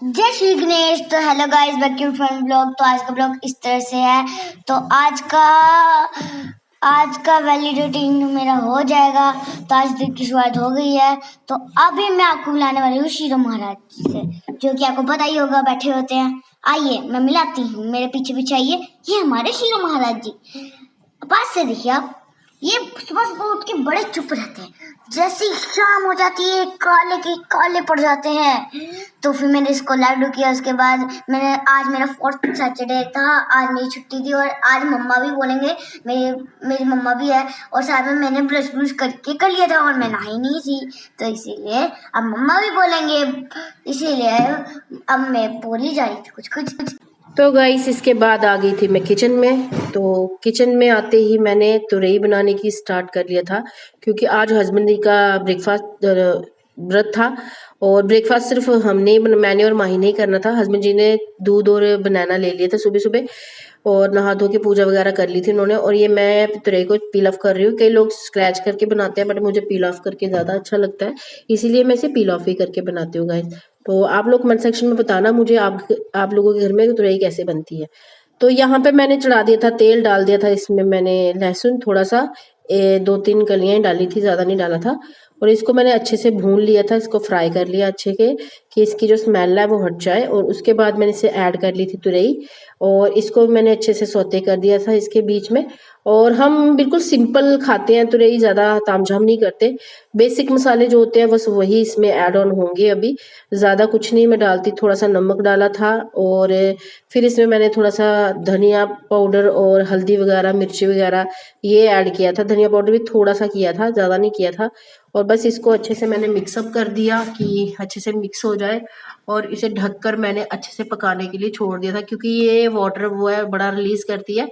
जय श्री गणेश। तो hello guys, back to fun blog. तो आज का ब्लॉग इस तरह से है। तो आज का वैलिडेटिंग मेरा हो जाएगा। तो आज दिन की शुरुआत हो गई है। तो अभी मैं आपको मिलाने वाली हूँ शीरो महाराज से, जो कि आपको पता ही होगा बैठे होते हैं। आइए मैं मिलाती हूँ, मेरे पीछे पीछे आइए। ये हमारे शीरो महाराज जी। पास से देखिए आप, ये सुबह सुबह उठ के बड़े चुप रहते हैं। जैसे ही शाम हो जाती है काले के काले पड़ जाते हैं। तो फिर मैंने इसको लाडू किया। उसके बाद आज मेरा 4th सैटरडे था, आज मेरी छुट्टी थी और आज मम्मा भी बोलेंगे, मेरी मम्मा भी है। और साथ में मैंने ब्रश करके कर लिया था और मैं नहाई नहीं थी, तो इसीलिए अब मम्मा भी बोलेंगे, इसीलिए अब मैं बोली जा रही थी कुछ। तो गाइस इसके बाद आ गई थी मैं किचन में। तो किचन में आते ही मैंने तुरई बनाने की स्टार्ट कर लिया था, क्योंकि आज हस्बैंड जी का ब्रेकफास्ट व्रत था। और ब्रेकफास्ट सिर्फ मैंने और माही ने ही करना था। हस्बैंड जी ने दूध और बनाना ले लिए थे सुबह सुबह, और नहा धो के पूजा वगैरह कर ली थी उन्होंने। और ये मैं तुरई को पील ऑफ कर रही हूँ। कई लोग स्क्रैच करके बनाते हैं, बट मुझे पील ऑफ करके ज़्यादा अच्छा लगता है, इसीलिए मैं इसे पील ऑफ ही करके बनाती हूँ गाइस। तो आप लोग कमेंट सेक्शन में बताना मुझे आप लोगों के घर में तुरई कैसे बनती है। तो यहाँ पे मैंने चढ़ा दिया था, तेल डाल दिया था। इसमें मैंने लहसुन थोड़ा सा 2-3 कलियां डाली थी, ज़्यादा नहीं डाला था। और इसको मैंने अच्छे से भून लिया था, इसको फ्राई कर लिया अच्छे के, कि इसकी जो स्मेल है वो हट जाए। और उसके बाद मैंने इसे ऐड कर ली थी तुरई, और इसको मैंने अच्छे से सौते कर दिया था इसके बीच में। और हम बिल्कुल सिंपल खाते हैं तुरई, ज़्यादा तामझाम नहीं करते। बेसिक मसाले जो होते हैं बस वही इसमें ऐड ऑन होंगे। अभी ज़्यादा कुछ नहीं मैं डालती, थोड़ा सा नमक डाला था, और फिर इसमें मैंने थोड़ा सा धनिया पाउडर और हल्दी वगैरह, मिर्ची वगैरह ये ऐड किया था। धनिया पाउडर भी थोड़ा सा किया था, ज़्यादा नहीं किया था। और बस इसको अच्छे से मैंने मिक्सअप कर दिया कि अच्छे से मिक्स हो जाए। और इसे ढककर मैंने अच्छे से पकाने के लिए छोड़ दिया था, क्योंकि ये वाटर वो है बड़ा रिलीज करती है,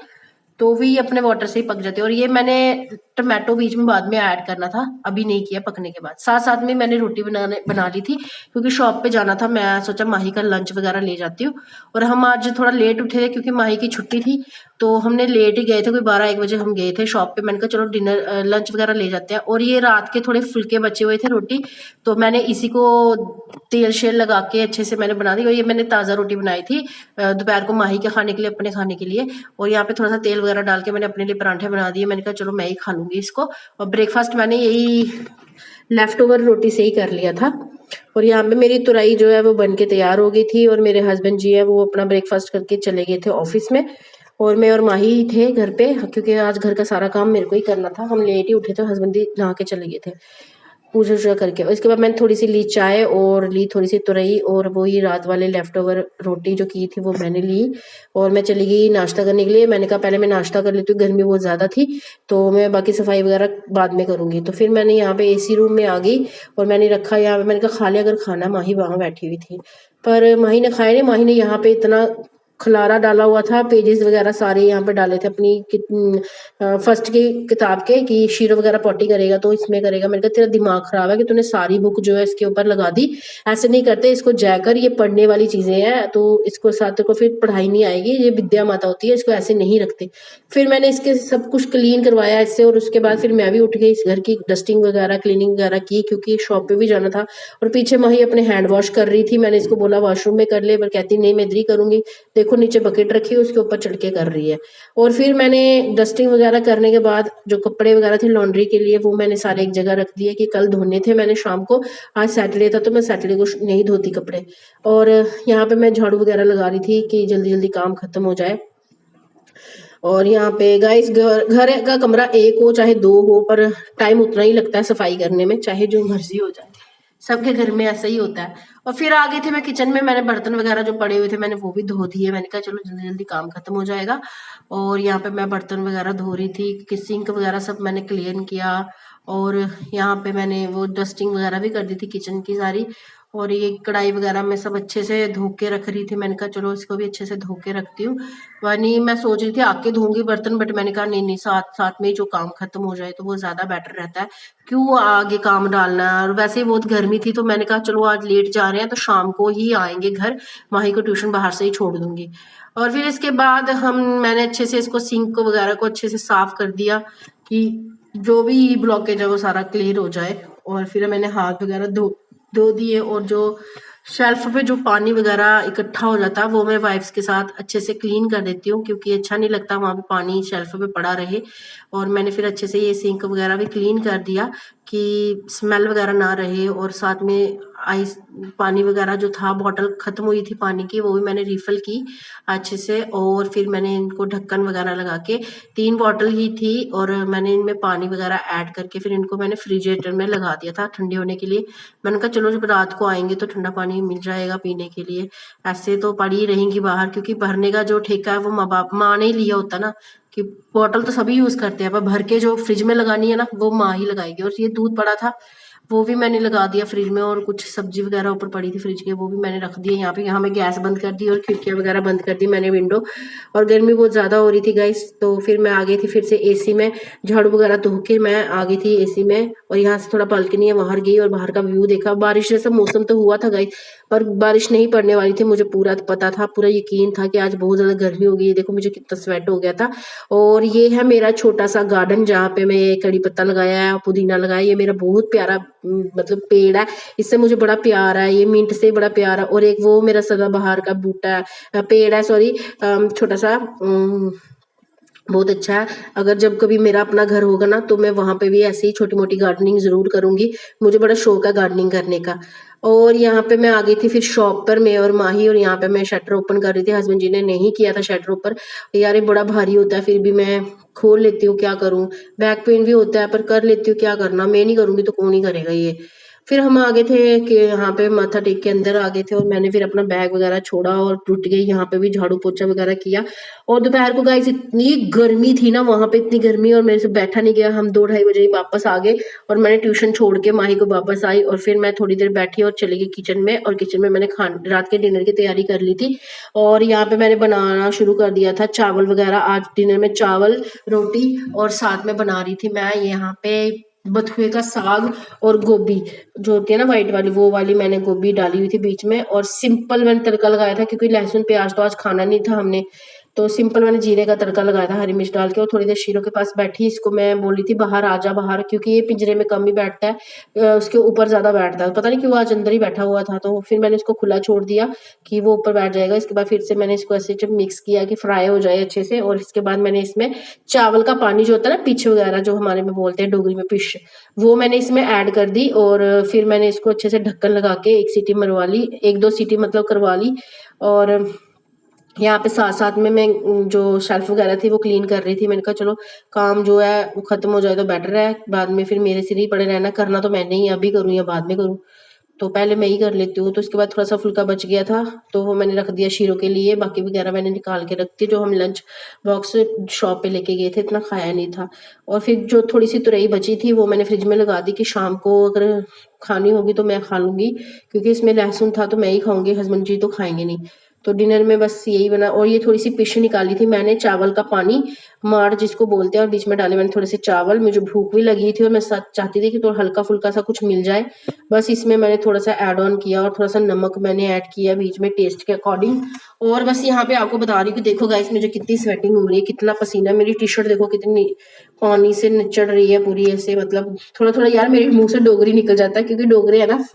तो भी अपने वाटर से ही पक जाते हैं। और ये मैंने टमाटो बीच में बाद में ऐड करना था, अभी नहीं किया पकने के बाद। साथ साथ में मैंने रोटी बना ली थी, क्योंकि शॉप पे जाना था। मैं सोचा माही का लंच वगैरह ले जाती हूँ। और हम आज थोड़ा लेट उठे थे, क्योंकि माही की छुट्टी थी, तो हमने लेट ही गए थे, कोई 12-1 बजे हम गए थे शॉप पे। मैंने कहा चलो डिनर लंच वगैरह ले जाते हैं। और ये रात के थोड़े फुलके बचे हुए थे रोटी, तो मैंने इसी को तेल शेल लगा के अच्छे से मैंने बना दी। और ये मैंने ताज़ा रोटी बनाई थी दोपहर को माही के खाने के लिए, अपने खाने के लिए। और यहाँ पे थोड़ा सा तेल वगैरह डाल के मैंने अपने लिए पराठे बना दिए। मैंने कहा चलो मैं ही खा लूँगी इसको। और ब्रेकफास्ट मैंने यही लेफ्ट ओवर रोटी से ही कर लिया था। और यहाँ पे मेरी तुरई जो है वो बन के तैयार हो गई थी। और मेरे हस्बैंड जी है वो अपना ब्रेकफास्ट करके चले गए थे ऑफिस में, और मैं और माही ही थे घर पे, क्योंकि आज घर का सारा काम मेरे को ही करना था। हम लेट ही उठे थे, हस्बैंड जी नहा के चले गए थे पूजा वूजा करके। और इसके बाद मैंने थोड़ी सी ली चाय, और ली थोड़ी सी तुरई, और वही रात वाले लेफ्ट ओवर रोटी जो की थी वो मैंने ली। और मैं चली गई नाश्ता करने के लिए। मैंने कहा पहले मैं नाश्ता कर लेती हूँ, गर्मी बहुत ज़्यादा थी, तो मैं बाकी सफाई वगैरह बाद में करूँगी। तो फिर मैंने यहाँ पे AC रूम में आ गई, और मैंने रखा यहाँ पे। मैंने कहा खा लिया अगर खाना। माही वहाँ बैठी हुई थी, पर माही ने खाया नहीं। माही ने यहाँ पे इतना खलारा डाला हुआ था, पेजेस वगैरह सारे यहाँ पे डाले थे अपनी फर्स्ट की किताब के, कि शीरो वगैरह पॉटी करेगा तो इसमें करेगा। मैंने कहा तेरा दिमाग खराब है कि तूने सारी बुक जो है इसके ऊपर लगा दी। ऐसे नहीं करते, इसको जाकर, ये पढ़ने वाली चीजें हैं, तो इसको साथ को फिर पढ़ाई नहीं आएगी। ये विद्या माता होती है, इसको ऐसे नहीं रखते। फिर मैंने इसके सब कुछ क्लीन करवाया इससे। और उसके बाद फिर मैं भी उठ गई, इस घर की डस्टिंग वगैरह क्लीनिंग वगैरह की, क्योंकि शॉप पे भी जाना था। और पीछे माही अपने हैंड वॉश कर रही थी। मैंने इसको बोला वॉशरूम में कर ले, पर कहती नहीं मैं इधर ही करूंगी। देखो नीचे बकेट रखी है, उसके ऊपर चढ़ के कर रही है। और फिर मैंने डस्टिंग वगैरह करने के बाद जो कपड़े वगैरह थे लॉन्ड्री के लिए, वो मैंने सारे एक जगह रख दिए कि कल धोने थे मैंने शाम को। आज सैटरडे था, तो मैं सैटरडे को नहीं धोती कपड़े। और यहाँ पे मैं झाड़ू वगैरह लगा रही थी कि जल्दी जल्दी काम खत्म हो जाए। और यहाँ पे गाइस घर का कमरा एक हो चाहे 2 हो, पर टाइम उतना ही लगता है सफाई करने में, चाहे जो मर्जी हो जाए। सबके घर में ऐसा ही होता है। और फिर आ गई थी मैं किचन में। मैंने बर्तन वगैरह जो पड़े हुए थे मैंने वो भी धो दिए। मैंने कहा चलो जल्दी जल्दी काम खत्म हो जाएगा। और यहाँ पे मैं बर्तन वगैरह धो रही थी, कि सिंक वगैरह सब मैंने क्लीन किया। और यहाँ पे मैंने वो डस्टिंग वगैरह भी कर दी थी किचन की सारी। और ये कढ़ाई वगैरह मैं सब अच्छे से धो के रख रही थी। मैंने कहा चलो इसको भी अच्छे से धो के रखती हूँ। वरनी मैं सोच रही थी आके धोऊंगी बर्तन, बट मैंने कहा नहीं नहीं, साथ साथ में ही जो काम खत्म हो जाए तो वो ज्यादा बेटर रहता है, क्यों आगे काम डालना है। और वैसे ही बहुत गर्मी थी, तो मैंने कहा चलो आज लेट जा रहे हैं तो शाम को ही आएंगे घर, माही को ट्यूशन बाहर से ही छोड़ दूंगी। और फिर इसके बाद मैंने अच्छे से इसको सिंक को वगैरह को अच्छे से साफ कर दिया, कि जो भी ब्लॉकेज है वो सारा क्लियर हो जाए। और फिर मैंने हाथ वगैरह धो दिए। और जो शेल्फ पे जो पानी वगैरह इकट्ठा हो जाता है वो मैं वाइप्स के साथ अच्छे से क्लीन कर देती हूँ, क्योंकि अच्छा नहीं लगता वहाँ पे पानी शेल्फ पे पड़ा रहे। और मैंने फिर अच्छे से ये सिंक वगैरह भी क्लीन कर दिया कि स्मेल वगैरह ना रहे। और साथ में आइस पानी वगैरह जो था, बॉटल ख़त्म हुई थी पानी की, वो भी मैंने रिफ़िल की अच्छे से। और फिर मैंने इनको ढक्कन वगैरह लगा के, 3 बॉटल ही थी और मैंने इनमें पानी वगैरह ऐड करके फिर इनको मैंने फ्रिजरेटर में लगा दिया था ठंडे होने के लिए। मैंने कहा चलो जब रात को आएंगे तो ठंडा पानी मिल जाएगा पीने के लिए, ऐसे तो पड़ी रहेंगी बाहर, क्योंकि भरने का जो ठेका है वो माँ ने ही लिया होता ना, कि बॉटल तो सभी यूज़ करते हैं, पर भर के जो फ्रिज में लगानी है ना वो माँ ही लगाएगी। और ये दूध पड़ा था वो भी मैंने लगा दिया फ्रिज में, और कुछ सब्जी वगैरह ऊपर पड़ी थी फ्रिज के वो भी मैंने रख दिया यहाँ पे। यहाँ मैं गैस बंद कर दी और खिड़कियाँ वगैरह बंद कर दी मैंने, विंडो। और गर्मी बहुत ज़्यादा हो रही थी गाइस, तो फिर मैं आ गई थी फिर से एसी में, झाड़ू वगैरह धो के मैं आ गई थी एसी में। और यहाँ से थोड़ा बालकनी है बाहर गई और बाहर का व्यू देखा। बारिश जैसा मौसम तो हुआ था गाइस, पर बारिश नहीं पड़ने वाली थी, मुझे पूरा पता था, पूरा यकीन था कि आज बहुत ज़्यादा गर्मी होगी। देखो मुझे कितना स्वेट हो गया था। और ये है मेरा छोटा सा गार्डन जहाँ पे मैं कड़ी पत्ता लगाया है, पुदीना लगाया है। ये मेरा बहुत प्यारा मतलब पेड़ है, इससे मुझे बड़ा प्यार है, ये मिंट से बड़ा प्यार है। और एक वो मेरा सदाबहार का बूटा है, पेड़ है सॉरी, छोटा सा, बहुत अच्छा है। अगर जब कभी मेरा अपना घर होगा ना तो मैं वहाँ पे भी ऐसे ही छोटी मोटी गार्डनिंग ज़रूर करूँगी, मुझे बड़ा शौक है गार्डनिंग करने का। और यहाँ पे मैं आ गई थी फिर शॉप पर, मैं और माही, और यहाँ पे मैं शटर ओपन कर रही थी, हस्बैंड जी ने नहीं किया था शटर ऊपर। यार ये बड़ा भारी होता है, फिर भी मैं खोल लेती हूँ, क्या करूँ, बैक पेन भी होता है, पर कर लेती हूँ, क्या करना, मैं नहीं करूँगी तो कौन ही करेगा ये। फिर हम आ गए थे कि यहाँ पे माथा टेक के अंदर आ गए थे, और मैंने फिर अपना बैग वगैरह छोड़ा और टूट गई, यहाँ पे भी झाड़ू पोछा वगैरह किया। और दोपहर को गाइस इतनी गर्मी थी ना वहाँ पे, इतनी गर्मी, और मेरे से बैठा नहीं गया, हम 2-2:30 बजे ही वापस आ गए। और मैंने ट्यूशन छोड़ के माही को वापस आई, और फिर मैं थोड़ी देर बैठी और चली गई किचन में, और किचन में मैंने रात के डिनर की तैयारी कर ली थी। और यहाँ पे मैंने बनाना शुरू कर दिया था चावल वगैरह। आज डिनर में चावल, रोटी, और साथ में बना रही थी मैं यहाँ पे बथुए का साग और गोभी जो होती है ना वाइट वाली, वो वाली मैंने गोभी डाली हुई थी बीच में। और सिंपल मैंने तड़का लगाया था, क्योंकि लहसुन प्याज तो आज खाना नहीं था हमने, तो सिंपल मैंने जीरे का तड़का लगाया था हरी मिर्च डाल के। और थोड़ी देर शीरो के पास बैठी, इसको मैं बोली थी बाहर आ जा बाहर, क्योंकि ये पिंजरे में कम ही बैठता है, उसके ऊपर ज़्यादा बैठता है, पता नहीं क्यों आज अंदर ही बैठा हुआ था। तो फिर मैंने इसको खुला छोड़ दिया कि वो ऊपर बैठ जाएगा। इसके बाद फिर से मैंने इसको ऐसे जब मिक्स किया कि फ्राई हो जाए अच्छे से, और इसके बाद मैंने इसमें चावल का पानी जो होता है ना, पिच वगैरह जो हमारे में बोलते हैं डोगरी में पिश, वो मैंने इसमें ऐड कर दी। और फिर मैंने इसको अच्छे से ढक्कन लगा के 1 सीटी मरवा ली, 1-2 सीटी मतलब करवा ली। और यहाँ पे साथ साथ में मैं जो शेल्फ वगैरह थी वो क्लीन कर रही थी। मैंने कहा चलो काम जो है वो खत्म हो जाए तो बेटर है, बाद में फिर मेरे सिर ही पड़े रहना, करना तो मैंने ही, अभी करूँ या बाद में करूँ, तो पहले मैं ही कर लेती हूँ। तो उसके बाद थोड़ा सा फुल्का बच गया था तो वो मैंने रख दिया शीरो के लिए, बाकी वगैरह मैंने निकाल के रखती, जो हम लंच बॉक्स शॉप पे लेके गए थे, इतना खाया नहीं था। और फिर जो थोड़ी सी तुरई बची थी वो मैंने फ्रिज में लगा दी कि शाम को अगर खानी होगी तो मैं खा लूँगी, क्योंकि इसमें लहसुन था तो मैं ही खाऊंगी, हस्बैंड जी तो खाएंगे नहीं। तो डिनर में बस यही बना। और ये थोड़ी सी पिश निकाली थी मैंने, चावल का पानी, माड़ जिसको बोलते हैं, और बीच में डाले मैंने थोड़े से चावल, मुझे भूख भी लगी थी और मैं चाहती थी कि थोड़ा हल्का फुल्का सा कुछ मिल जाए, बस इसमें मैंने थोड़ा सा ऐड ऑन किया। और थोड़ा सा नमक मैंने ऐड किया बीच में टेस्ट के अकॉर्डिंग। और बस यहाँ पे आपको बता रही हूँ कि देखो गाइस मुझे कितनी स्वेटिंग हो रही है, कितना पसीना, मेरी टी शर्ट देखो कितनी पानी से निचड़ रही है पूरी ऐसे, मतलब थोड़ा थोड़ा यार मेरे मुंह से डोगरी निकल जाता है, क्योंकि डोगरे है ना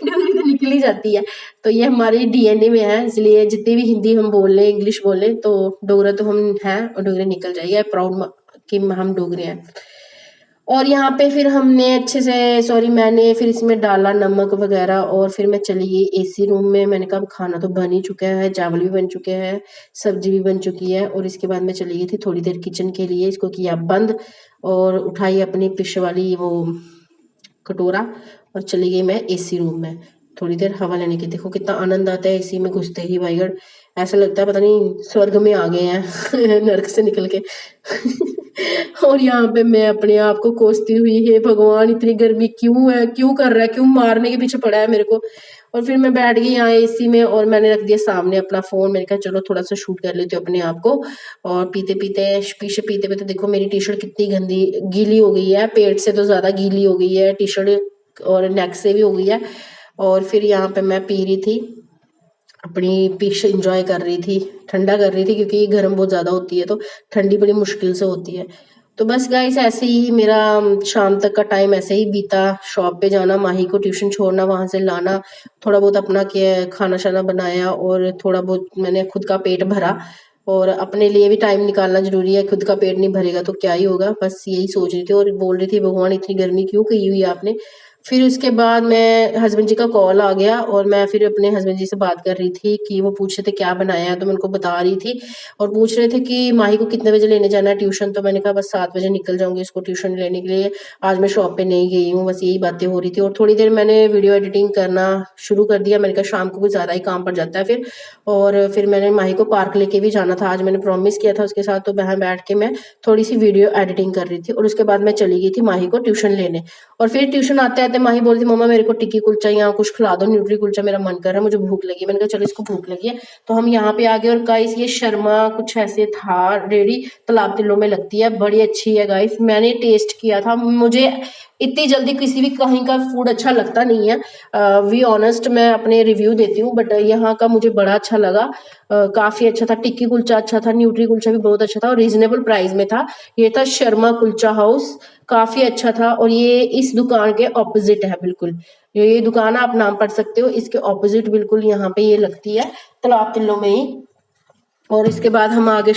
डोगरी तो निकल ही जाती है, तो ये हमारे डीएनए में है, इसलिए जितनी भी हिंदी हम बोल लें, इंग्लिश बोलें, तो डोगरा तो हम हैं और डोगरे निकल जाइए, प्राउड कि हम डोगरे हैं। और यहाँ पे फिर हमने अच्छे से, सॉरी मैंने फिर इसमें डाला नमक वगैरह, और फिर मैं चली गई एसी रूम में। मैंने कहा खाना तो बन ही चुका है, चावल भी बन चुके हैं, सब्जी भी बन चुकी है। और इसके बाद मैं चली गई थी थोड़ी देर किचन के लिए, इसको किया बंद और उठाई अपनी फिश वाली वो कटोरा, और चली गई मैं एसी रूम में थोड़ी देर हवा लेने की। देखो कितना आनंद आता है एसी में घुसते ही, भाई गॉड, ऐसा लगता है पता नहीं स्वर्ग में आ गए हैं नरक से निकल के और यहाँ पे मैं अपने आप को कोसती हुई, हे भगवान इतनी गर्मी क्यों है, क्यों कर रहा है, क्यों मारने के पीछे पड़ा है मेरे को। और फिर मैं बैठ गई यहाँ एसी में, और मैंने रख दिया सामने अपना फ़ोन। मैंने कहा चलो थोड़ा सा शूट कर लेती हूँ अपने आप को। और पीते पीते पीछे पीते पीते देखो मेरी टी शर्ट कितनी गंदी गीली हो गई है, पेट से तो ज़्यादा गीली हो गई है टी शर्ट, और नेक से भी हो गई है। और फिर यहाँ पे मैं पी रही थी अपनी पिश, इंजॉय कर रही थी, ठंडा कर रही थी, क्योंकि गर्म बहुत ज़्यादा होती है तो ठंडी बड़ी मुश्किल से होती है। तो बस गाइस ऐसे ही मेरा शाम तक का टाइम ऐसे ही बीता। शॉप पे जाना, माही को ट्यूशन छोड़ना, वहाँ से लाना, थोड़ा बहुत अपना खाना शाना बनाया और थोड़ा बहुत मैंने खुद का पेट भरा। और अपने लिए भी टाइम निकालना जरूरी है, खुद का पेट नहीं भरेगा तो क्या ही होगा। बस यही सोच रही थी और बोल रही थी भगवान इतनी गर्मी क्यों की हुई है आपने। फिर उसके बाद मैं हस्बैंड जी का कॉल आ गया और मैं फिर अपने हस्बैंड जी से बात कर रही थी कि वो पूछ रहे थे क्या बनाया है, तो मैं उनको बता रही थी। और पूछ रहे थे कि माही को कितने बजे लेने जाना है ट्यूशन, तो मैंने कहा बस 7 बजे निकल जाऊंगी इसको ट्यूशन लेने के लिए, आज मैं शॉप पे नहीं गई हूँ। बस यही बातें हो रही थी और थोड़ी देर मैंने वीडियो एडिटिंग करना शुरू कर दिया। मैंने कहा शाम को कुछ ज़्यादा ही काम पड़ जाता है फिर। और फिर मैंने माही को पार्क लेके भी जाना था, आज मैंने प्रॉमिस किया था उसके साथ, तो वहाँ बैठ के मैं थोड़ी सी वीडियो एडिटिंग कर रही थी। और उसके बाद मैं चली गई थी माही को ट्यूशन लेने। और फिर ट्यूशन आते आते माही बोलती मम्मा मेरे को टिक्की कुलचा यहाँ कुछ खिला दो, न्यूट्री कुलचा मेरा मन कर रहा है, मुझे भूख लगी है। मैंने कहा चलो इसको भूख लगी है तो हम यहाँ पे आ गए। और गाइस ये शर्मा कुछ ऐसे था रेडी, तालाब तिल्लो में लगती है, बड़ी अच्छी है गाइस। मैंने टेस्ट किया था, मुझे इतनी जल्दी किसी भी कहीं का फूड अच्छा लगता नहीं है, वी ऑनेस्ट मैं अपने रिव्यू देती हूँ, बट यहाँ का मुझे बड़ा अच्छा लगा। काफ़ी अच्छा था, टिक्की कुलचा अच्छा था, न्यूट्री कुलचा भी बहुत अच्छा था और रीजनेबल प्राइस में था। ये था शर्मा कुलचा हाउस, काफ़ी अच्छा था। और ये इस दुकान के ऑपोजिट है बिल्कुल, ये दुकान आप नाम पढ़ सकते हो, इसके ऑपोजिट बिल्कुल यहाँ पे ये लगती है तालाब तिल्लो में ही। और इसके बाद हम आगे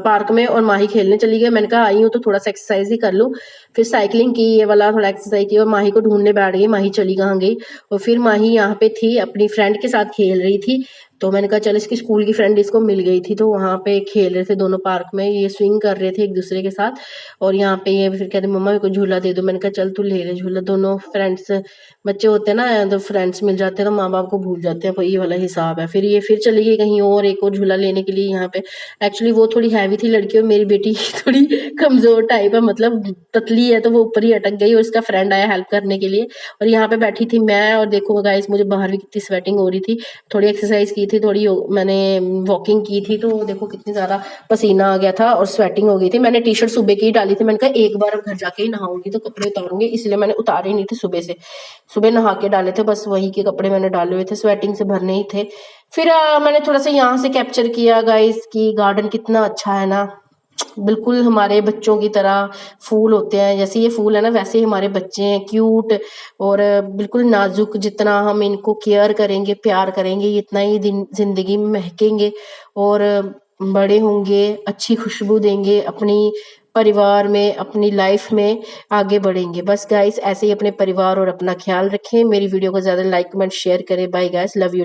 पार्क में और माही खेलने चली गए। मैंने कहा आई हूँ तो थोड़ा सा एक्सरसाइज ही कर लूँ। फिर साइकिलिंग की, ये वाला थोड़ा एक्सरसाइज की और माही को ढूंढने बैठ गई, माही चली कहाँ गई। और फिर माही यहाँ पे थी अपनी फ्रेंड के साथ खेल रही थी, तो मैंने कहा चल इसकी स्कूल की फ्रेंड इसको मिल गई थी, तो वहाँ पे खेल रहे थे दोनों पार्क में, ये स्विंग कर रहे थे एक दूसरे के साथ। और यहाँ पे ये फिर कहते मम्मा मेरे को झूला दे दो। मैंने कहा चल तू ले ले झूला। दोनों फ्रेंड्स बच्चे होते हैं ना, तो फ्रेंड्स मिल जाते हैं तो माँ बाप को भूल जाते हैं, वही वाला हिसाब है। फिर ये फिर चली गई कहीं और एक और झूला लेने के लिए यहाँ पे। एक्चुअली वो थोड़ी हैवी थी लड़की और मेरी बेटी थोड़ी कमजोर टाइप है, मतलब पतली है, तो वो ऊपर ही अटक गई और इसका फ्रेंड आया हेल्प करने के लिए। और यहाँ पे बैठी थी मैं और देखो गाइस मुझे बाहर भी कितनी स्वेटिंग हो रही थी। थोड़ी एक्सरसाइज की थी, थोड़ी मैंने वॉकिंग की थी, तो देखो कितनी ज़्यादा पसीना आ गया था और स्वेटिंग हो गई थी। मैंने टी शर्ट सुबह की ही डाली थी, मैंने कहा एक बार घर जाके ही नहाऊंगी तो कपड़े उतारूंगी, इसलिए मैंने उतारे ही नहीं थे सुबह से। सुबह नहा के डाले थे, बस वही के कपड़े मैंने डाले हुए थे, स्वेटिंग से भरने ही थे। फिर मैंने थोड़ा सा यहाँ से कैप्चर किया गाइस कि गार्डन कितना अच्छा है ना, बिल्कुल हमारे बच्चों की तरह फूल होते हैं, जैसे ये फूल है ना वैसे ही हमारे बच्चे हैं, क्यूट और बिल्कुल नाजुक। जितना हम इनको केयर करेंगे, प्यार करेंगे, इतना ही दिन जिंदगी में महकेंगे और बड़े होंगे, अच्छी खुशबू देंगे, अपनी परिवार में, अपनी लाइफ में आगे बढ़ेंगे। बस गाइस ऐसे ही अपने परिवार और अपना ख्याल रखें। मेरी वीडियो को ज़्यादा लाइक कमेंट शेयर करें। Bye guys, love you.